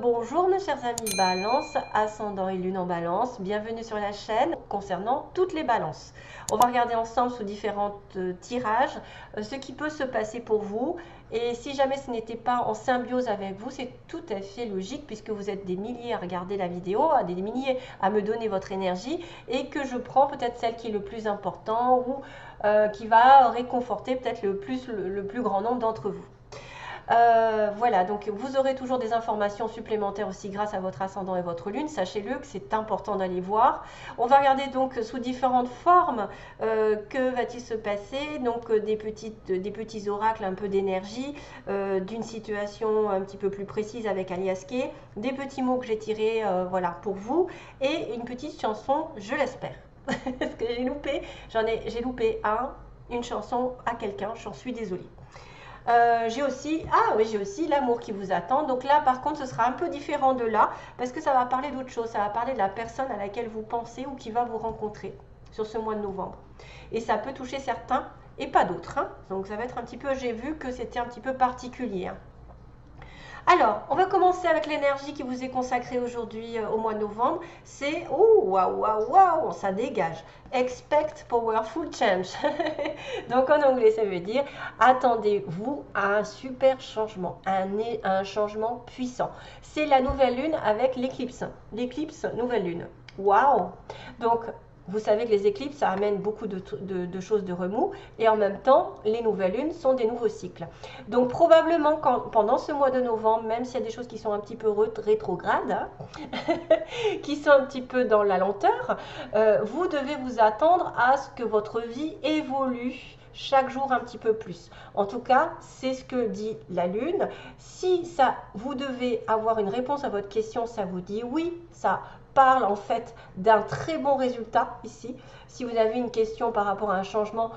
Bonjour mes chers amis Balance, ascendant et lune en Balance, bienvenue sur la chaîne concernant toutes les balances. On va regarder ensemble sous différents tirages ce qui peut se passer pour vous, et si jamais ce n'était pas en symbiose avec vous, c'est tout à fait logique puisque vous êtes des milliers à regarder la vidéo, des milliers à me donner votre énergie, et que je prends peut-être celle qui est le plus important ou qui va réconforter peut-être le plus grand nombre d'entre vous. Voilà, donc vous aurez toujours des informations supplémentaires aussi grâce à votre ascendant et votre lune. Sachez-le que c'est important d'aller voir. On va regarder donc sous différentes formes que va-t-il se passer. Donc des petits oracles, un peu d'énergie, d'une situation un petit peu plus précise avec Alias Kay, des petits mots que j'ai tirés voilà, pour vous, et une petite chanson, je l'espère. Parce que j'ai loupé une chanson à quelqu'un, j'en suis désolée. J'ai aussi l'amour qui vous attend. Donc là, par contre, ce sera un peu différent de là, parce que ça va parler d'autre chose. Ça va parler de la personne à laquelle vous pensez ou qui va vous rencontrer sur ce mois de novembre. Et ça peut toucher certains et pas d'autres. Hein. Donc ça va être un petit peu, j'ai vu que c'était un petit peu particulier. Hein. Alors, on va commencer avec l'énergie qui vous est consacrée aujourd'hui au mois de novembre. C'est, oh, waouh, waouh, waouh, ça dégage. Expect powerful change. Donc en anglais, ça veut dire attendez-vous à un super changement, un changement puissant. C'est la nouvelle lune avec l'éclipse nouvelle lune. Waouh! Donc vous savez que les éclipses, ça amène beaucoup de choses de remous, et en même temps, les nouvelles lunes sont des nouveaux cycles. Donc probablement, pendant ce mois de novembre, même s'il y a des choses qui sont un petit peu rétrogrades, hein, qui sont un petit peu dans la lenteur, vous devez vous attendre à ce que votre vie évolue chaque jour un petit peu plus. En tout cas, c'est ce que dit la Lune. Si vous devez avoir une réponse à votre question, ça vous dit oui, ça parle en fait d'un très bon résultat ici. Si vous avez une question par rapport à un changement,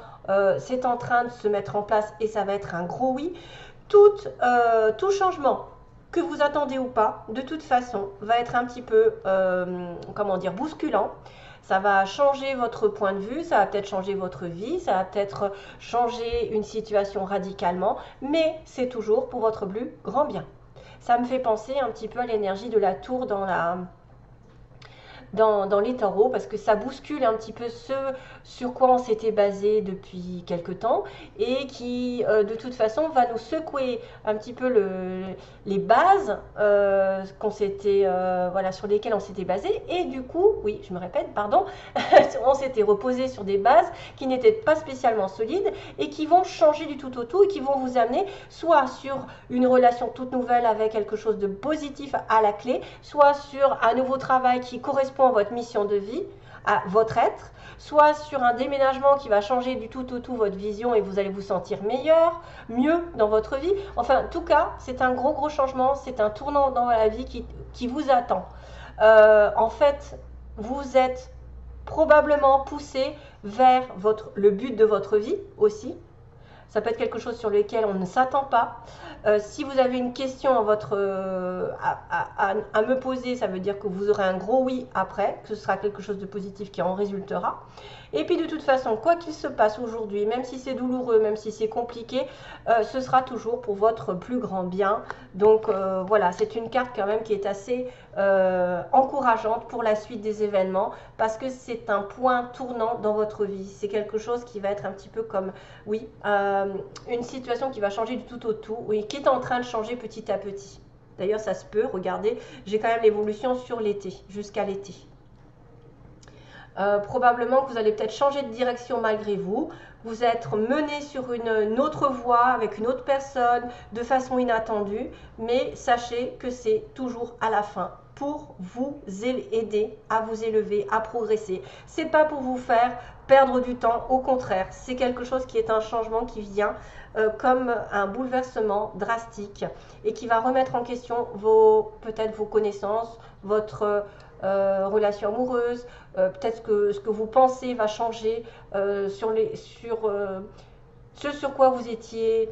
c'est en train de se mettre en place et ça va être un gros oui. Tout changement que vous attendez ou pas, de toute façon, va être un petit peu, comment dire, bousculant. Ça va changer votre point de vue, ça va peut-être changer votre vie, ça va peut-être changer une situation radicalement, mais c'est toujours pour votre plus grand bien. Ça me fait penser un petit peu à l'énergie de la tour dans les tarots, parce que ça bouscule un petit peu ce sur quoi on s'était basé depuis quelque temps, et qui de toute façon va nous secouer un petit peu les bases voilà, sur lesquelles on s'était basé, et du coup, oui, je me répète, pardon, on s'était reposé sur des bases qui n'étaient pas spécialement solides et qui vont changer du tout au tout, et qui vont vous amener soit sur une relation toute nouvelle avec quelque chose de positif à la clé, soit sur un nouveau travail qui correspond à votre mission de vie, à votre être, soit sur un déménagement qui va changer du tout au tout votre vision et vous allez vous sentir meilleur, mieux dans votre vie. Enfin, en tout cas, c'est un gros changement, c'est un tournant dans la vie qui vous attend. En fait, vous êtes probablement poussé vers le but de votre vie aussi. Ça peut être quelque chose sur lequel on ne s'attend pas. Si vous avez une question à me poser, ça veut dire que vous aurez un gros oui après, que ce sera quelque chose de positif qui en résultera. Et puis de toute façon, quoi qu'il se passe aujourd'hui, même si c'est douloureux, même si c'est compliqué, ce sera toujours pour votre plus grand bien. Donc voilà, c'est une carte quand même qui est assez encourageante pour la suite des événements, parce que c'est un point tournant dans votre vie. C'est quelque chose qui va être un petit peu comme, oui, une situation qui va changer du tout au tout, oui, qui est en train de changer petit à petit. D'ailleurs, ça se peut, regardez, j'ai quand même l'évolution sur l'été, jusqu'à l'été. Probablement que vous allez peut-être changer de direction malgré vous, vous êtes mené sur une autre voie avec une autre personne de façon inattendue, mais sachez que c'est toujours à la fin pour vous aider à vous élever, à progresser. C'est pas pour vous faire perdre du temps, au contraire, c'est quelque chose qui est un changement qui vient comme un bouleversement drastique et qui va remettre en question peut-être vos connaissances, votre relation amoureuse, peut-être que ce que vous pensez va changer ce sur quoi vous étiez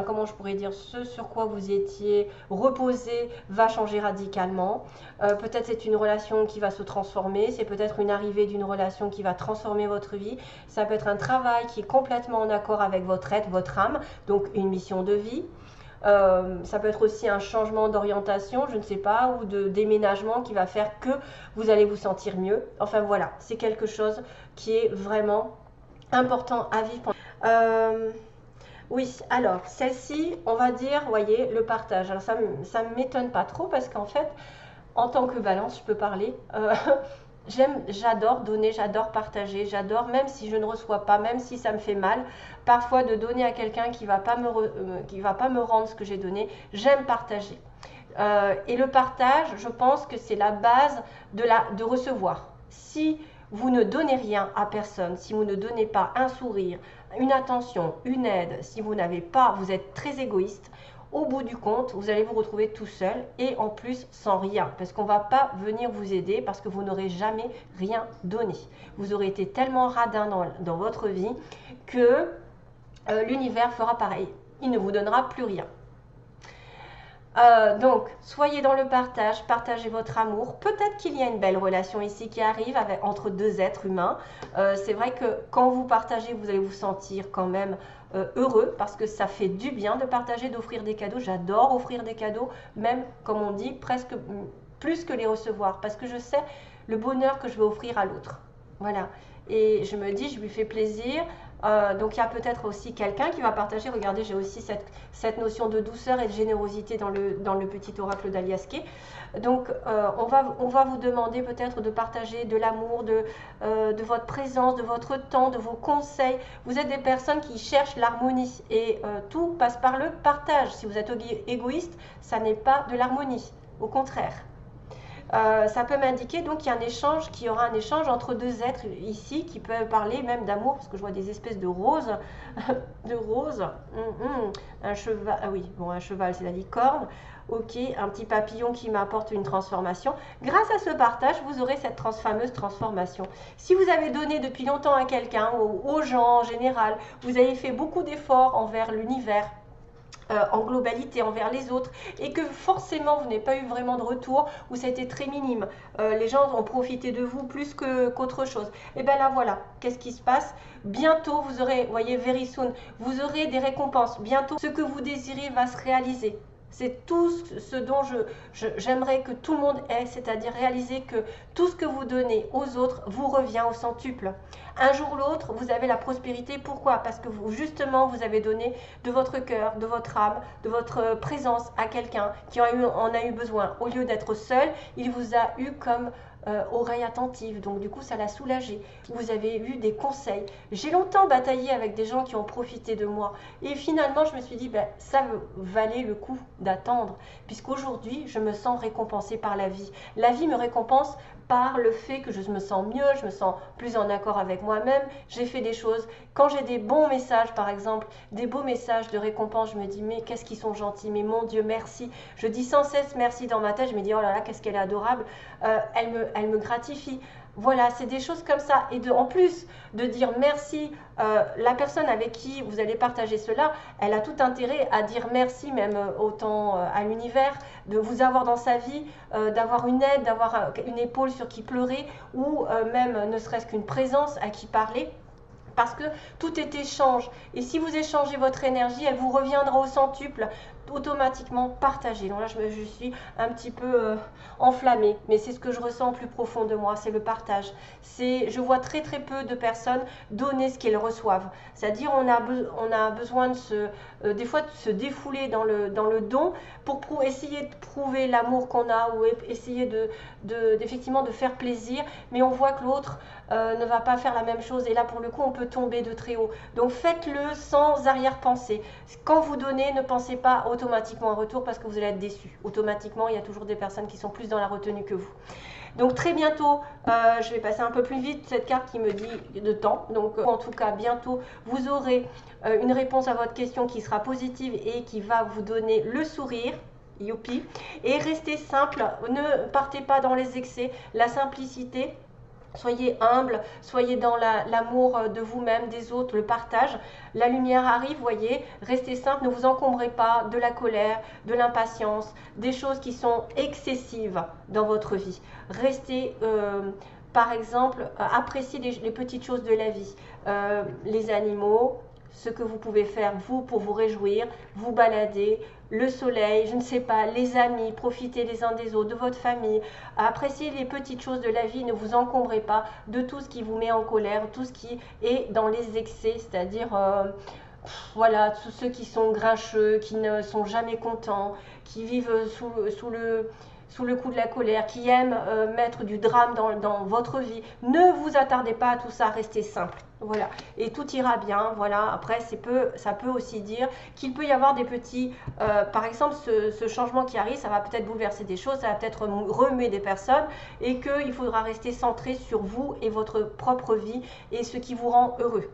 comment je pourrais dire, ce sur quoi vous étiez reposé va changer radicalement. Peut-être c'est une relation qui va se transformer, c'est peut-être une arrivée d'une relation qui va transformer votre vie, ça peut être un travail qui est complètement en accord avec votre être, votre âme, donc une mission de vie. Ça peut être aussi un changement d'orientation, je ne sais pas, ou de déménagement qui va faire que vous allez vous sentir mieux. Enfin voilà, c'est quelque chose qui est vraiment important à vivre. Oui, alors celle-ci, on va dire, voyez, le partage. Alors ça ne m'étonne pas trop parce qu'en fait, en tant que balance, je peux parler. J'adore donner, j'adore partager, j'adore, même si je ne reçois pas, même si ça me fait mal, parfois de donner à quelqu'un qui va pas me rendre ce que j'ai donné. J'aime partager. Et le partage, je pense que c'est la base de recevoir. Si vous ne donnez rien à personne, si vous ne donnez pas un sourire, une attention, une aide, si vous n'avez pas, vous êtes très égoïste, au bout du compte, vous allez vous retrouver tout seul et en plus sans rien, parce qu'on ne va pas venir vous aider parce que vous n'aurez jamais rien donné. Vous aurez été tellement radin dans votre vie que l'univers fera pareil. Il ne vous donnera plus rien. Donc, soyez dans le partage, partagez votre amour. Peut-être qu'il y a une belle relation ici qui arrive entre deux êtres humains. C'est vrai que quand vous partagez, vous allez vous sentir quand même heureux parce que ça fait du bien de partager, d'offrir des cadeaux. J'adore offrir des cadeaux, même comme on dit, presque plus que les recevoir parce que je sais le bonheur que je vais offrir à l'autre. Voilà. Et je me dis, je lui fais plaisir. Donc il y a peut-être aussi quelqu'un qui va partager. Regardez, j'ai aussi cette notion de douceur et de générosité dans le petit oracle d'Aliaské. Donc on va vous demander peut-être de partager de l'amour, de votre présence, de votre temps, de vos conseils. Vous êtes des personnes qui cherchent l'harmonie et tout passe par le partage. Si vous êtes égoïste, ça n'est pas de l'harmonie, au contraire. Ça peut m'indiquer donc qu'il y a qu'il y aura un échange entre deux êtres ici qui peuvent parler même d'amour, parce que je vois des espèces de roses, un cheval, ah oui, bon, un cheval c'est la licorne, ok, un petit papillon qui m'apporte une transformation. Grâce à ce partage, vous aurez cette fameuse transformation. Si vous avez donné depuis longtemps à quelqu'un, aux gens en général, vous avez fait beaucoup d'efforts envers l'univers, en globalité envers les autres et que forcément vous n'avez pas eu vraiment de retour ou ça a été très minime, les gens ont profité de vous plus qu'autre chose, et bien là voilà, qu'est-ce qui se passe? Bientôt vous aurez, voyez, very soon, vous aurez des récompenses, bientôt ce que vous désirez va se réaliser. C'est tout ce dont j'aimerais que tout le monde ait, c'est-à-dire réaliser que tout ce que vous donnez aux autres vous revient au centuple. Un jour ou l'autre, vous avez la prospérité. Pourquoi? Parce que justement, vous avez donné de votre cœur, de votre âme, de votre présence à quelqu'un qui en a eu besoin. Au lieu d'être seul, il vous a eu comme oreille attentive, donc du coup ça l'a soulagé. Vous avez eu des conseils. J'ai longtemps bataillé avec des gens qui ont profité de moi et finalement je me suis dit ben, ça valait le coup d'attendre puisqu'aujourd'hui je me sens récompensée par la vie. La vie me récompense par le fait que je me sens mieux, je me sens plus en accord avec moi-même, j'ai fait des choses. Quand j'ai des bons messages, par exemple, des beaux messages de récompense, je me dis mais qu'est-ce qu'ils sont gentils, mais mon Dieu, merci. Je dis sans cesse merci dans ma tête, je me dis oh là là, qu'est-ce qu'elle est adorable, elle me gratifie. Voilà, c'est des choses comme ça. Et en plus de dire merci, la personne avec qui vous allez partager cela, elle a tout intérêt à dire merci, même autant à l'univers, de vous avoir dans sa vie, d'avoir une aide, d'avoir une épaule sur qui pleurer, ou même ne serait-ce qu'une présence à qui parler. Parce que tout est échange. Et si vous échangez votre énergie, elle vous reviendra au centuple, automatiquement partagée. Donc là, je suis un petit peu enflammée, mais c'est ce que je ressens au plus profond de moi, c'est le partage. Je vois très très peu de personnes donner ce qu'elles reçoivent. C'est-à-dire on a besoin des fois de se défouler dans le don pour essayer de prouver l'amour qu'on a ou essayer effectivement de faire plaisir, mais on voit que l'autre ne va pas faire la même chose et là pour le coup on peut tomber de très haut. Donc faites-le sans arrière-pensée. Quand vous donnez, ne pensez pas automatiquement un retour parce que vous allez être déçu. Automatiquement, il y a toujours des personnes qui sont plus dans la retenue que vous. Donc très bientôt, je vais passer un peu plus vite cette carte qui me dit de temps. Donc en tout cas, bientôt, vous aurez une réponse à votre question qui sera positive et qui va vous donner le sourire. Youpi. Et restez simple, ne partez pas dans les excès, la simplicité. Soyez humble, soyez dans l'amour de vous-même, des autres, le partage. La lumière arrive, voyez, restez simple, ne vous encombrez pas de la colère, de l'impatience, des choses qui sont excessives dans votre vie. Restez, par exemple, appréciez les petites choses de la vie, les animaux, ce que vous pouvez faire, vous, pour vous réjouir, vous balader, le soleil, je ne sais pas, les amis, profiter les uns des autres, de votre famille, apprécier les petites choses de la vie, ne vous encombrez pas de tout ce qui vous met en colère, tout ce qui est dans les excès, c'est-à-dire voilà, tous ceux qui sont grincheux, qui ne sont jamais contents, qui vivent sous le coup de la colère, qui aiment mettre du drame dans votre vie. Ne vous attardez pas à tout ça, restez simple. Voilà, et tout ira bien. Voilà, après, ça peut aussi dire qu'il peut y avoir des petits, par exemple, ce changement qui arrive, ça va peut-être bouleverser des choses, ça va peut-être remuer des personnes, et qu'il faudra rester centré sur vous et votre propre vie et ce qui vous rend heureux.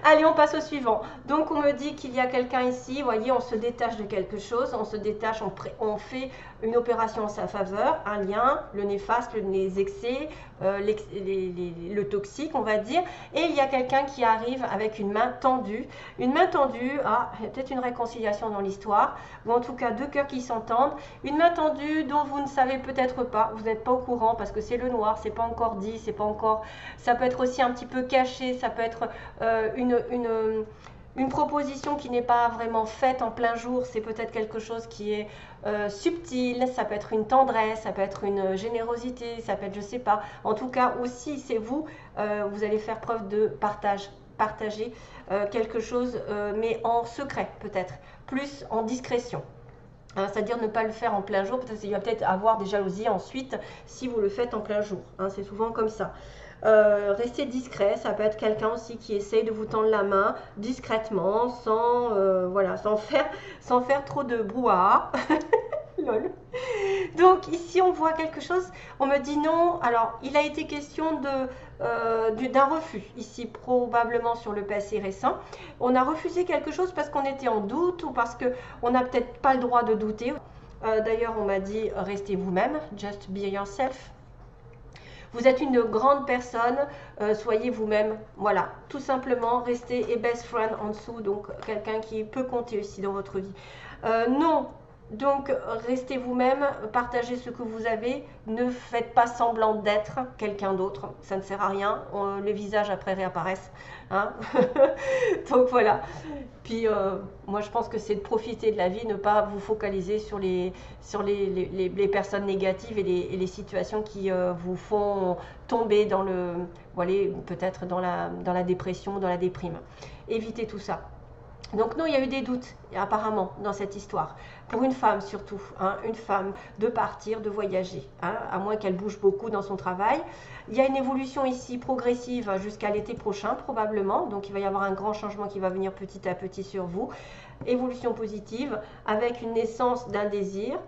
Allez, on passe au suivant. Donc, on me dit qu'il y a quelqu'un ici. Vous voyez, on se détache de quelque chose. On se détache, on fait une opération en sa faveur. Un lien, le néfaste, les excès, le toxique, on va dire. Et il y a quelqu'un qui arrive avec une main tendue. Une main tendue, il y a peut-être une réconciliation dans l'histoire. Ou en tout cas, deux cœurs qui s'entendent. Une main tendue dont vous ne savez peut-être pas. Vous n'êtes pas au courant parce que c'est le noir. C'est pas encore dit. C'est pas encore... Ça peut être aussi un petit peu caché. Ça peut être une proposition qui n'est pas vraiment faite en plein jour, c'est peut-être quelque chose qui est subtil, ça peut être une tendresse, ça peut être une générosité, ça peut être je sais pas. En tout cas aussi c'est vous, vous allez faire preuve de partager quelque chose, mais en secret peut-être, plus en discrétion. Hein, c'est-à-dire ne pas le faire en plein jour, parce qu'il va peut-être avoir des jalousies ensuite si vous le faites en plein jour. Hein, c'est souvent comme ça. Restez discret, ça peut être quelqu'un aussi qui essaye de vous tendre la main discrètement, voilà, sans faire trop de brouhaha. Lol. Donc ici on voit quelque chose, on me dit non, alors il a été question d'un refus, ici probablement sur le passé récent. On a refusé quelque chose parce qu'on était en doute ou parce qu'on n'a peut-être pas le droit de douter. D'ailleurs on m'a dit restez vous-même, just be yourself. Vous êtes une grande personne, soyez vous-même, voilà, tout simplement, restez et best friend en dessous, donc quelqu'un qui peut compter aussi dans votre vie. Non, donc restez vous-même, partagez ce que vous avez, ne faites pas semblant d'être quelqu'un d'autre, ça ne sert à rien, les visages après réapparaissent. Hein. Donc voilà. Puis moi je pense que c'est de profiter de la vie, ne pas vous focaliser sur les personnes négatives et les situations qui vous font tomber dans peut-être dans la dépression, dans la déprime. Évitez tout ça. Donc non, il y a eu des doutes apparemment dans cette histoire. Pour une femme surtout, hein, une femme de partir, de voyager, hein, à moins qu'elle bouge beaucoup dans son travail. Il y a une évolution ici progressive jusqu'à l'été prochain probablement, donc il va y avoir un grand changement qui va venir petit à petit sur vous. Évolution positive avec une naissance d'un désir,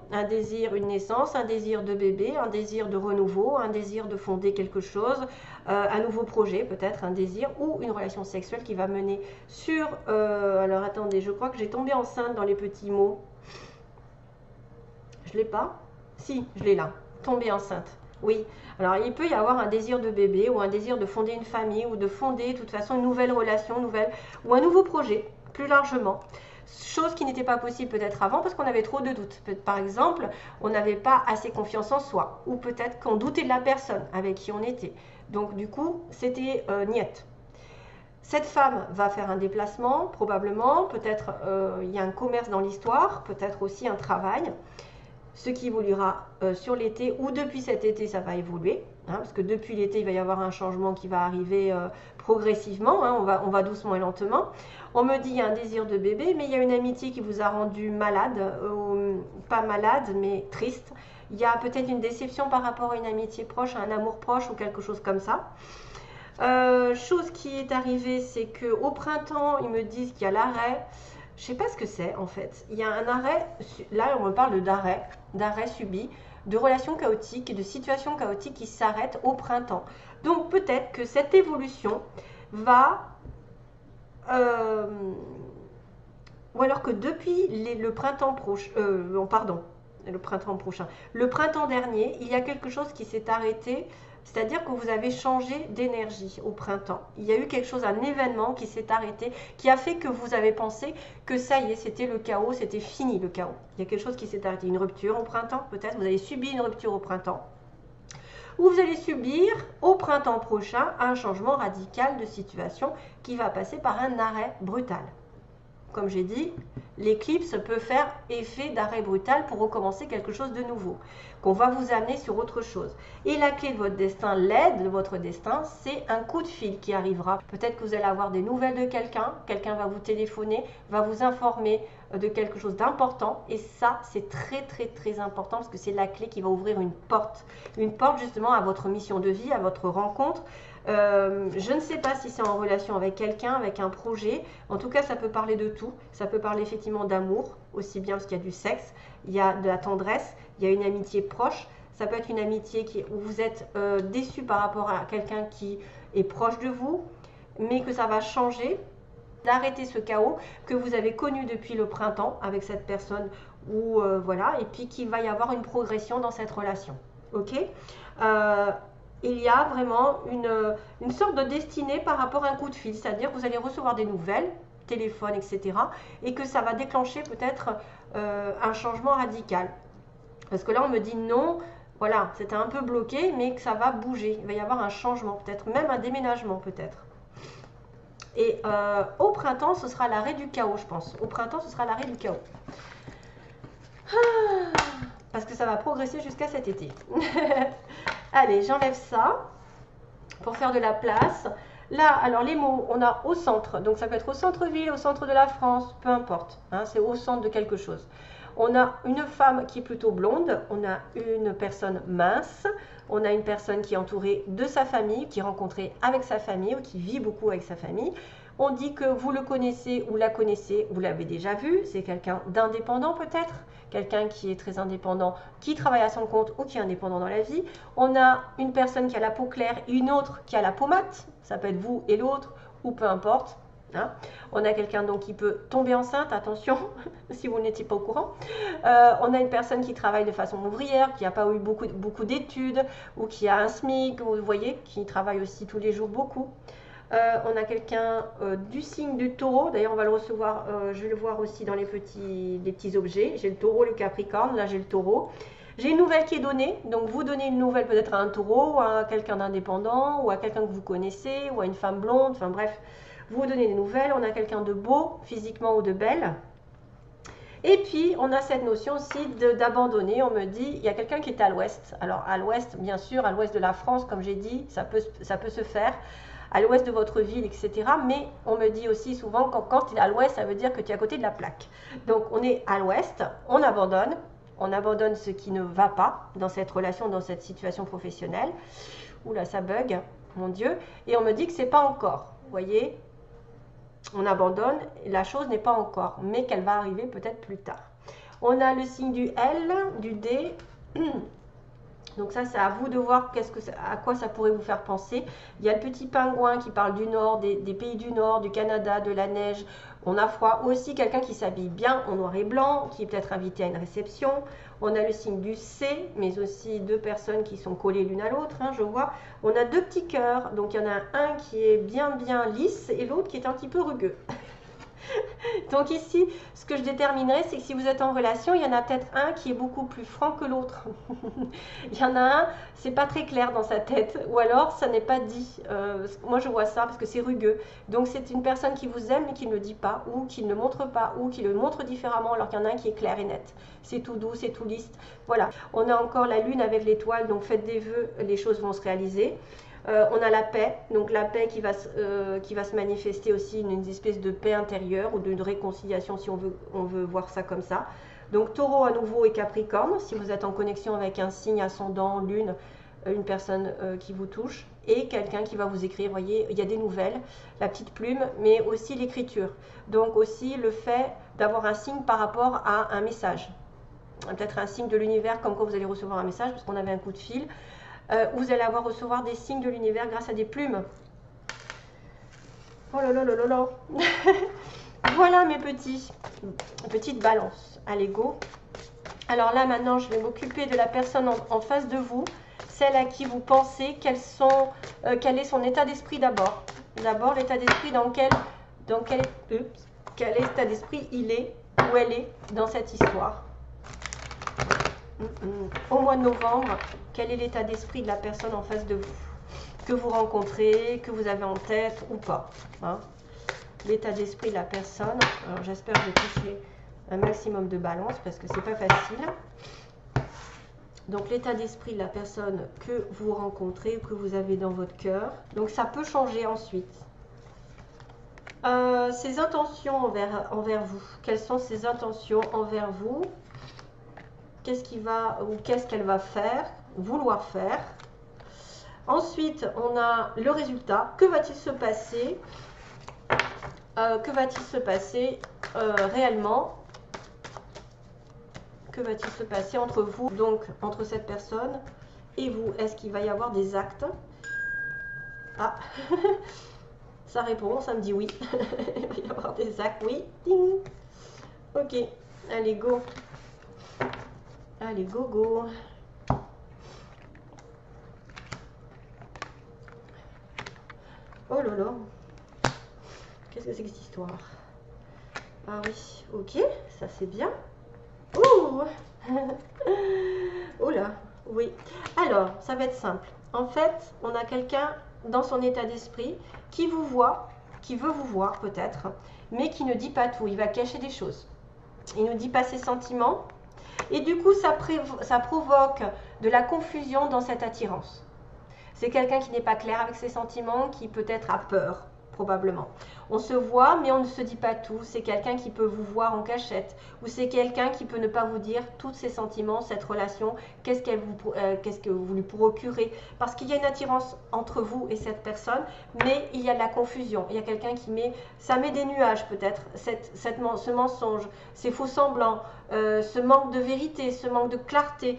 une naissance, un désir de bébé, un désir de renouveau, un désir de fonder quelque chose, un nouveau projet peut-être, un désir ou une relation sexuelle qui va mener sur... alors attendez, je crois que j'ai tombé enceinte dans les petits mots. Je l'ai pas? Si, je l'ai là. Tomber enceinte. Oui. Alors, il peut y avoir un désir de bébé ou un désir de fonder une famille ou de fonder, de toute façon, une nouvelle relation, ou un nouveau projet, plus largement. Chose qui n'était pas possible peut-être avant parce qu'on avait trop de doutes. Par exemple, on n'avait pas assez confiance en soi ou peut-être qu'on doutait de la personne avec qui on était. Donc, du coup, c'était niette. Cette femme va faire un déplacement, probablement. Peut-être il y a un commerce dans l'histoire, peut-être aussi un travail. Ce qui évoluera sur l'été ou depuis cet été, ça va évoluer. Hein, parce que depuis l'été, il va y avoir un changement qui va arriver progressivement. Hein, on va doucement et lentement. On me dit qu'il y a un désir de bébé, mais il y a une amitié qui vous a rendu malade. Pas malade, mais triste. Il y a peut-être une déception par rapport à une amitié proche, à un amour proche ou quelque chose comme ça. Chose qui est arrivée, c'est qu'au printemps, ils me disent qu'il y a l'arrêt. Je ne sais pas ce que c'est en fait. Il y a un arrêt, là on me parle d'arrêt subi, de relations chaotiques et de situations chaotiques qui s'arrêtent au printemps. Donc peut-être que cette évolution va... ou alors que depuis le printemps prochain... le printemps dernier, il y a quelque chose qui s'est arrêté. C'est-à-dire que vous avez changé d'énergie au printemps. Il y a eu quelque chose, un événement qui s'est arrêté, qui a fait que vous avez pensé que ça y est, c'était le chaos, c'était fini le chaos. Il y a quelque chose qui s'est arrêté, une rupture au printemps peut-être, vous avez subi une rupture au printemps. ou vous allez subir au printemps prochain un changement radical de situation qui va passer par un arrêt brutal. Comme j'ai dit, l'éclipse peut faire effet d'arrêt brutal pour recommencer quelque chose de nouveau, qu'on va vous amener sur autre chose. Et la clé de votre destin, l'aide de votre destin, c'est un coup de fil qui arrivera. Peut-être que vous allez avoir des nouvelles de quelqu'un, quelqu'un va vous téléphoner, va vous informer de quelque chose d'important. Et ça, c'est très très très important parce que c'est la clé qui va ouvrir une porte justement à votre mission de vie, à votre rencontre. Je ne sais pas si c'est en relation avec quelqu'un, avec un projet. En tout cas, ça peut parler de tout. Ça peut parler effectivement d'amour, aussi bien parce qu'il y a du sexe, il y a de la tendresse, il y a une amitié proche. Ça peut être une amitié où vous êtes déçu par rapport à quelqu'un qui est proche de vous, mais que ça va changer, d'arrêter ce chaos que vous avez connu depuis le printemps avec cette personne, ou voilà, et puis qu'il va y avoir une progression dans cette relation. Ok, il y a vraiment une sorte de destinée par rapport à un coup de fil, c'est-à-dire que vous allez recevoir des nouvelles, téléphone, etc. et que ça va déclencher peut-être un changement radical. Parce que là, on me dit non, voilà, c'était un peu bloqué, mais que ça va bouger. Il va y avoir un changement, peut-être même un déménagement, peut-être. Et au printemps, ce sera l'arrêt du chaos, je pense. Au printemps, ce sera l'arrêt du chaos. Parce que ça va progresser jusqu'à cet été. Allez, j'enlève ça pour faire de la place. Là, alors les mots, on a au centre. Donc ça peut être au centre-ville, au centre de la France, peu importe. Hein, c'est au centre de quelque chose. On a une femme qui est plutôt blonde. On a une personne mince. On a une personne qui est entourée de sa famille, qui est rencontrée avec sa famille ou qui vit beaucoup avec sa famille. On dit que vous le connaissez ou la connaissez, vous l'avez déjà vu. C'est quelqu'un d'indépendant peut-être. Quelqu'un qui est très indépendant, qui travaille à son compte ou qui est indépendant dans la vie. On a une personne qui a la peau claire et une autre qui a la peau mate. Ça peut être vous et l'autre, ou peu importe. Hein. On a quelqu'un donc qui peut tomber enceinte, attention, si vous n'étiez pas au courant. On a une personne qui travaille de façon ouvrière, qui n'a pas eu beaucoup d'études, ou qui a un SMIC, vous voyez, qui travaille aussi tous les jours beaucoup. On a quelqu'un du signe du taureau, d'ailleurs on va le recevoir, je vais le voir aussi dans les petits objets. J'ai le taureau, le capricorne, là j'ai le taureau. J'ai une nouvelle qui est donnée, donc vous donnez une nouvelle peut-être à un taureau, ou à quelqu'un d'indépendant, ou à quelqu'un que vous connaissez, ou à une femme blonde, enfin bref, vous donnez des nouvelles. On a quelqu'un de beau, physiquement ou de belle. Et puis, on a cette notion aussi d'abandonner. On me dit, il y a quelqu'un qui est à l'ouest. Alors, à l'ouest, bien sûr, à l'ouest de la France, comme j'ai dit, ça peut se faire. À l'ouest de votre ville, etc. Mais on me dit aussi souvent, quand il est à l'ouest, ça veut dire que tu es à côté de la plaque. Donc, on est à l'ouest, on abandonne ce qui ne va pas dans cette relation, dans cette situation professionnelle. Oula, ça bug, mon Dieu. Et on me dit que c'est pas encore. Vous voyez, on abandonne, la chose n'est pas encore, mais qu'elle va arriver peut-être plus tard. On a le signe du L, du D. Donc ça, c'est à vous de voir à quoi ça pourrait vous faire penser. Il y a le petit pingouin qui parle du nord, des pays du nord, du Canada, de la neige. On a froid. Aussi, quelqu'un qui s'habille bien en noir et blanc, qui est peut-être invité à une réception. On a le signe du C, mais aussi deux personnes qui sont collées l'une à l'autre, hein, je vois. On a deux petits cœurs. Donc il y en a un qui est bien lisse et l'autre qui est un petit peu rugueux. Donc ici, ce que je déterminerai, c'est que si vous êtes en relation, il y en a peut-être un qui est beaucoup plus franc que l'autre. Il y en a un, c'est pas très clair dans sa tête, ou alors ça n'est pas dit. Moi je vois ça parce que c'est rugueux. Donc c'est une personne qui vous aime mais qui ne le dit pas, ou qui ne le montre pas, ou qui le montre différemment, alors qu'il y en a un qui est clair et net. C'est tout doux, c'est tout lisse. Voilà. On a encore la lune avec l'étoile, donc faites des vœux, les choses vont se réaliser. On a la paix, donc la paix qui va se manifester aussi, une espèce de paix intérieure ou d'une réconciliation si on veut voir ça comme ça. Donc taureau à nouveau et capricorne, si vous êtes en connexion avec un signe ascendant, lune, une personne qui vous touche et quelqu'un qui va vous écrire, vous voyez, il y a des nouvelles, la petite plume, mais aussi l'écriture. Donc aussi le fait d'avoir un signe par rapport à un message. Peut-être un signe de l'univers comme quoi vous allez recevoir un message parce qu'on avait un coup de fil. Vous allez recevoir des signes de l'univers grâce à des plumes. Oh là là là là là. Voilà mes petites balances. Allez, go. Alors là, maintenant, je vais m'occuper de la personne en face de vous. Celle à qui vous pensez, quel est son état d'esprit d'abord. D'abord, l'état d'esprit quel état d'esprit il est, où elle est dans cette histoire. Au mois de novembre, quel est l'état d'esprit de la personne en face de vous? Que vous rencontrez, que vous avez en tête ou pas, hein? L'état d'esprit de la personne. Alors j'espère que je vais toucher un maximum de balance parce que c'est pas facile. Donc l'état d'esprit de la personne que vous rencontrez ou que vous avez dans votre cœur. Donc ça peut changer ensuite. Ses intentions envers vous. Quelles sont ses intentions envers vous? Qu'est-ce qu'il va ou qu'est-ce qu'elle va faire, vouloir faire? Ensuite, on a le résultat. Que va-t-il se passer? Que va-t-il se passer réellement? Que va-t-il se passer entre vous, donc entre cette personne et vous? Est-ce qu'il va y avoir des actes? Ah, ça répond, ça me dit oui. Il va y avoir des actes, oui. Ding. Ok, allez, go. Allez, go, go. Oh là là. Qu'est-ce que c'est que cette histoire? Ah oui, ok, ça c'est bien. Ouh. Oh là, oui. Alors, ça va être simple. En fait, on a quelqu'un dans son état d'esprit qui vous voit, qui veut vous voir peut-être, mais qui ne dit pas tout. Il va cacher des choses. Il ne dit pas ses sentiments. Et du coup, ça provoque de la confusion dans cette attirance. C'est quelqu'un qui n'est pas clair avec ses sentiments, qui peut-être a peur, probablement. On se voit, mais on ne se dit pas tout. C'est quelqu'un qui peut vous voir en cachette. Ou c'est quelqu'un qui peut ne pas vous dire tous ses sentiments, cette relation, qu'est-ce que vous lui procurez. Parce qu'il y a une attirance entre vous et cette personne, mais il y a de la confusion. Il y a quelqu'un qui ça met des nuages peut-être, ce mensonge, ces faux semblants, ce manque de vérité, ce manque de clarté.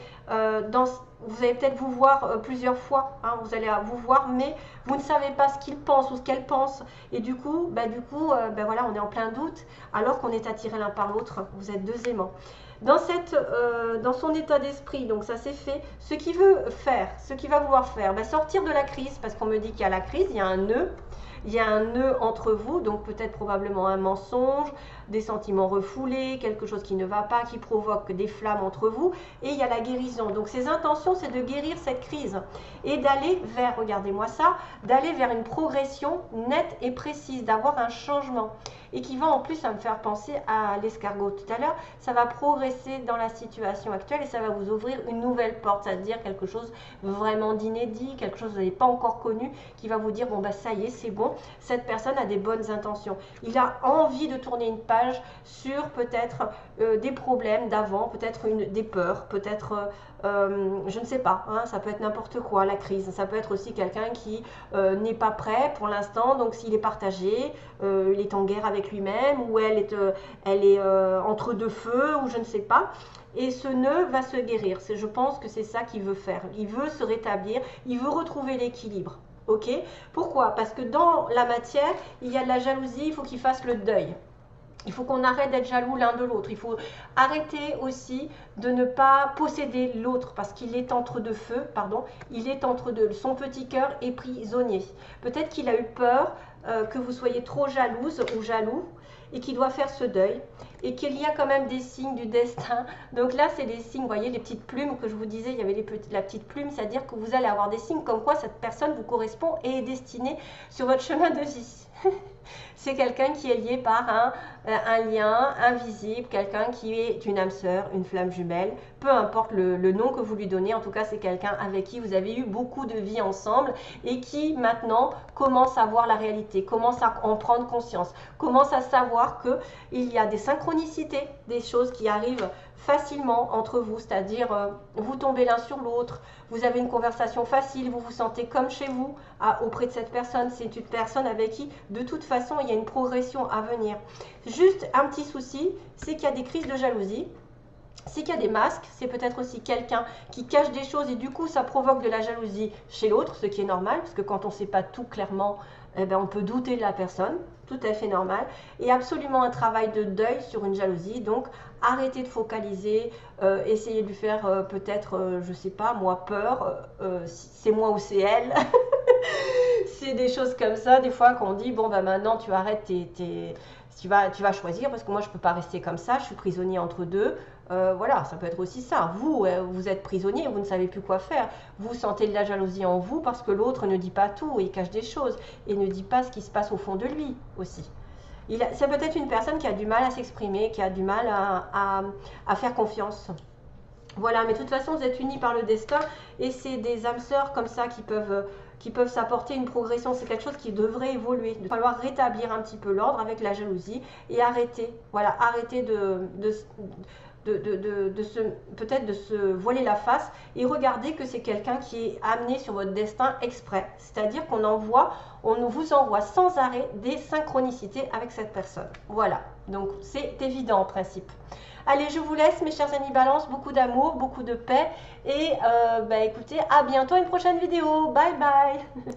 Vous allez peut-être vous voir plusieurs fois, hein, vous allez vous voir, mais vous ne savez pas ce qu'il pense ou ce qu'elle pense. Et du coup, voilà, on est en plein doute, alors qu'on est attirés l'un par l'autre. Vous êtes deux aimants. Dans son état d'esprit, donc ça c'est fait. Ce qu'il veut faire, ce qu'il va vouloir faire, sortir de la crise, parce qu'on me dit qu'il y a la crise, il y a un nœud. Il y a un nœud entre vous, donc peut-être probablement un mensonge, des sentiments refoulés, quelque chose qui ne va pas, qui provoque des flammes entre vous. Et il y a la guérison. Donc ses intentions, c'est de guérir cette crise et d'aller vers, regardez-moi ça, d'aller vers une progression nette et précise, d'avoir un changement. Et qui va en plus, ça me faire penser à l'escargot tout à l'heure, ça va progresser dans la situation actuelle et ça va vous ouvrir une nouvelle porte, c'est-à-dire quelque chose vraiment d'inédit, quelque chose que vous n'avez pas encore connu, qui va vous dire, bon ça y est, c'est bon, cette personne a des bonnes intentions. Il a envie de tourner une page sur peut-être des problèmes d'avant, peut-être des peurs, peut-être, je ne sais pas, hein, ça peut être n'importe quoi, la crise. Ça peut être aussi quelqu'un qui n'est pas prêt pour l'instant, donc s'il est partagé, il est en guerre avec lui-même, ou elle est entre deux feux, ou je ne sais pas. Et ce nœud va se guérir. Je pense que c'est ça qu'il veut faire. Il veut se rétablir, il veut retrouver l'équilibre. Ok? Pourquoi? Parce que dans la matière, il y a de la jalousie, il faut qu'il fasse le deuil. Il faut qu'on arrête d'être jaloux l'un de l'autre. Il faut arrêter aussi de ne pas posséder l'autre parce qu'il est entre deux feux, pardon, il est entre deux. Son petit cœur est prisonnier. Peut-être qu'il a eu peur que vous soyez trop jalouse ou jaloux et qu'il doit faire ce deuil et qu'il y a quand même des signes du destin. Donc là, c'est des signes, vous voyez, les petites plumes que je vous disais, il y avait la petite plume, c'est-à-dire que vous allez avoir des signes comme quoi cette personne vous correspond et est destinée sur votre chemin de vie. C'est quelqu'un qui est lié par un lien invisible, quelqu'un qui est une âme sœur, une flamme jumelle, peu importe le nom que vous lui donnez, en tout cas c'est quelqu'un avec qui vous avez eu beaucoup de vie ensemble et qui maintenant commence à voir la réalité, commence à en prendre conscience, commence à savoir qu'il y a des synchronicités, des choses qui arrivent facilement entre vous, c'est-à-dire vous tombez l'un sur l'autre, vous avez une conversation facile, vous vous sentez comme chez vous auprès de cette personne. C'est une personne avec qui de toute façon il y a une progression à venir. Juste un petit souci, c'est qu'il y a des crises de jalousie, c'est qu'il y a des masques, c'est peut-être aussi quelqu'un qui cache des choses et du coup ça provoque de la jalousie chez l'autre, ce qui est normal parce que quand on ne sait pas tout clairement, on peut douter de la personne, tout à fait normal, et absolument un travail de deuil sur une jalousie. Donc arrêtez de focaliser, essayez de lui faire peut-être, je sais pas moi, peur, c'est moi ou c'est elle. C'est des choses comme ça, des fois qu'on dit, bon maintenant tu arrêtes tu vas choisir, parce que moi je ne peux pas rester comme ça, je suis prisonnier entre deux. Voilà, ça peut être aussi ça. Vous êtes prisonnier, vous ne savez plus quoi faire. Vous sentez de la jalousie en vous parce que l'autre ne dit pas tout et cache des choses et ne dit pas ce qui se passe au fond de lui aussi. C'est peut-être une personne qui a du mal à s'exprimer, qui a du mal à faire confiance. Voilà, mais de toute façon, vous êtes unis par le destin et c'est des âmes sœurs comme ça qui peuvent s'apporter une progression. C'est quelque chose qui devrait évoluer. Il va falloir rétablir un petit peu l'ordre avec la jalousie et arrêter, voilà, arrêter peut-être de se voiler la face et regarder que c'est quelqu'un qui est amené sur votre destin exprès. C'est-à-dire qu'on vous envoie sans arrêt des synchronicités avec cette personne. Voilà, donc c'est évident en principe. Allez, je vous laisse mes chers amis Balance, beaucoup d'amour, beaucoup de paix et écoutez, à bientôt, une prochaine vidéo. Bye bye.